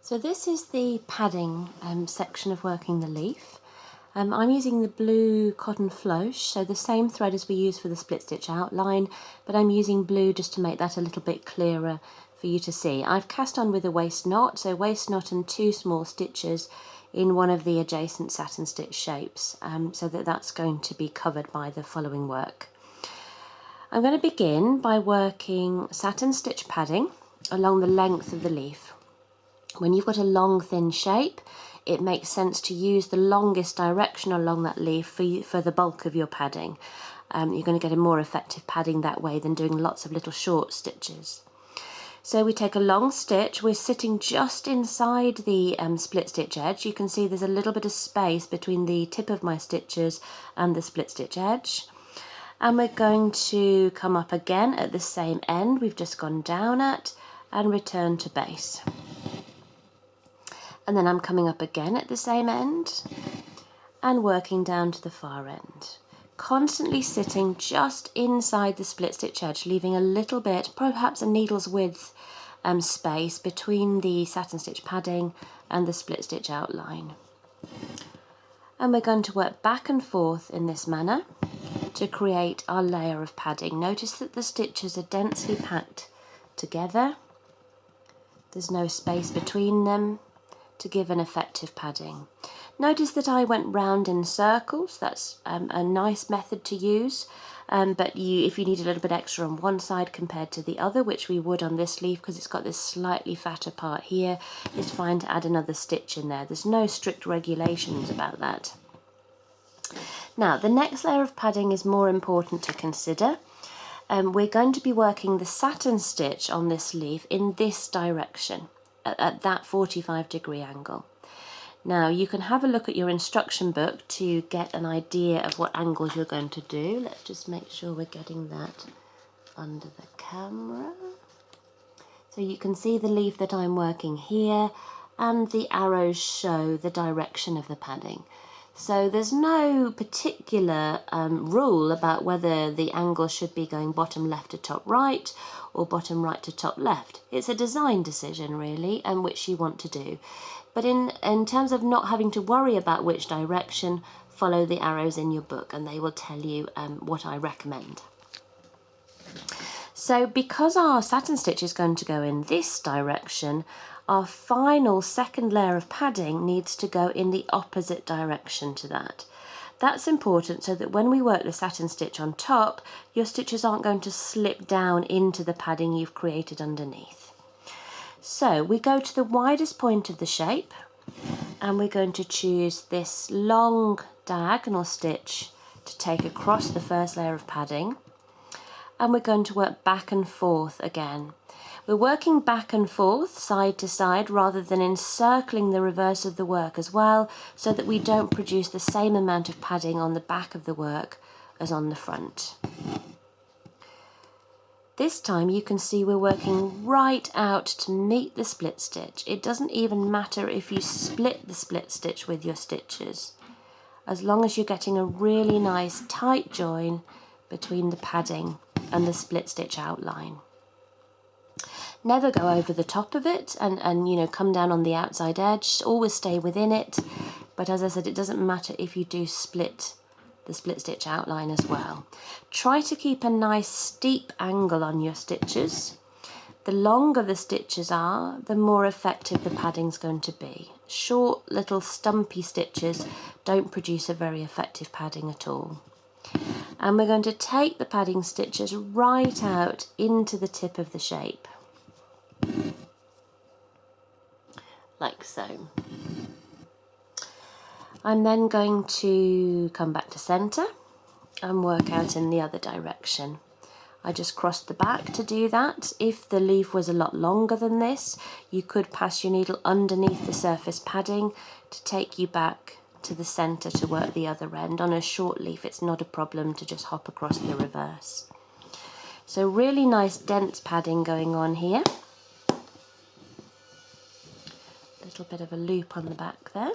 So this is the padding section of working the leaf. I'm using the blue cotton floche, so the same thread as we use for the split stitch outline, but I'm using blue just to make that a little bit clearer for you to see. I've cast on with a waist knot, so waist knot and 2 small stitches in one of the adjacent satin stitch shapes, so that's going to be covered by the following work. I'm going to begin by working satin stitch padding along the length of the leaf. When you've got a long thin shape, it makes sense to use the longest direction along that leaf for the bulk of your padding. You're going to get a more effective padding that way than doing lots of little short stitches. So we take a long stitch, we're sitting just inside the split stitch edge. You can see there's a little bit of space between the tip of my stitches and the split stitch edge. And we're going to come up again at the same end we've just gone down at and return to base. And then I'm coming up again at the same end and working down to the far end. Constantly sitting just inside the split stitch edge, leaving a little bit, perhaps a needle's width space between the satin stitch padding and the split stitch outline. And we're going to work back and forth in this manner to create our layer of padding. Notice that the stitches are densely packed together. There's no space between them to give an effective padding. Notice that I went round in circles. That's a nice method to use, but if you need a little bit extra on one side compared to the other, which we would on this leaf because it's got this slightly fatter part here, it's fine to add another stitch in there. There's no strict regulations about that. Now the next layer of padding is more important to consider. We're going to be working the satin stitch on this leaf in this direction at that 45-degree angle. Now you can have a look at your instruction book to get an idea of what angles you're going to do. Let's just make sure we're getting that under the camera. So you can see the leaf that I'm working here, and the arrows show the direction of the padding. So there's no particular rule about whether the angle should be going bottom left to top right or bottom right to top left. It's a design decision really, and which you want to do. But in terms of not having to worry about which direction, follow the arrows in your book and they will tell you what I recommend. So because our satin stitch is going to go in this direction, our final second layer of padding needs to go in the opposite direction to that. That's important so that when we work the satin stitch on top, your stitches aren't going to slip down into the padding you've created underneath. So we go to the widest point of the shape and we're going to choose this long diagonal stitch to take across the first layer of padding, and we're going to work back and forth again. We're working back and forth, side to side, rather than encircling the reverse of the work as well, so that we don't produce the same amount of padding on the back of the work as on the front. This time you can see we're working right out to meet the split stitch. It doesn't even matter if you split the split stitch with your stitches, as long as you're getting a really nice tight join between the padding and the split stitch outline. Never go over the top of it and you know, come down on the outside edge. Always stay within it, but as I said, it doesn't matter if you do split the split stitch outline as well. Try to keep a nice steep angle on your stitches. The longer the stitches are, the more effective the padding's going to be. Short little stumpy stitches don't produce a very effective padding at all. And we're going to take the padding stitches right out into the tip of the shape, like so. I'm then going to come back to centre and work out in the other direction. I just crossed the back to do that. If the leaf was a lot longer than this, you could pass your needle underneath the surface padding to take you back to the centre to work the other end. On a short leaf, it's not a problem to just hop across the reverse. So really nice dense padding going on here. A little bit of a loop on the back there.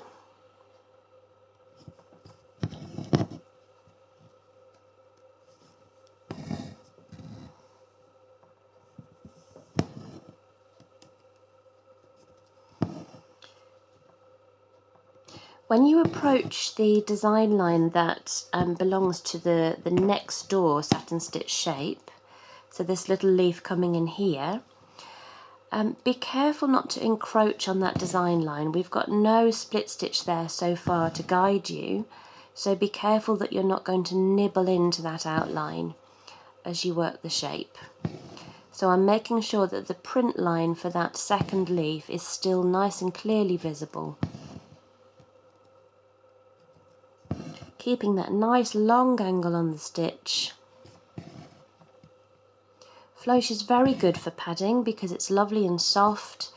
When you approach the design line that belongs to the next door satin stitch shape, so this little leaf coming in here, be careful not to encroach on that design line. We've got no split stitch there so far to guide you, so be careful that you're not going to nibble into that outline as you work the shape. So I'm making sure that the print line for that second leaf is still nice and clearly visible. Keeping that nice long angle on the stitch. Flourish is very good for padding because it's lovely and soft.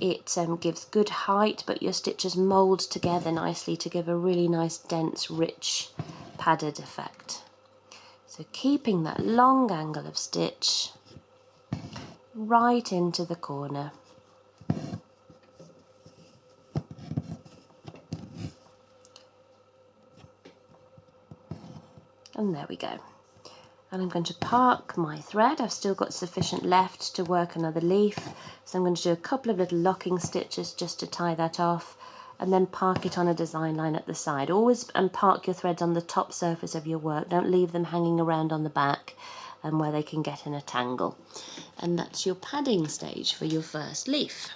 It gives good height, but your stitches mould together nicely to give a really nice, dense, rich, padded effect. So keeping that long angle of stitch right into the corner. And there we go. And I'm going to park my thread. I've still got sufficient left to work another leaf, so I'm going to do a couple of little locking stitches just to tie that off, and then park it on a design line at the side. Always park your threads on the top surface of your work. Don't leave them hanging around on the back where they can get in a tangle. And that's your padding stage for your first leaf.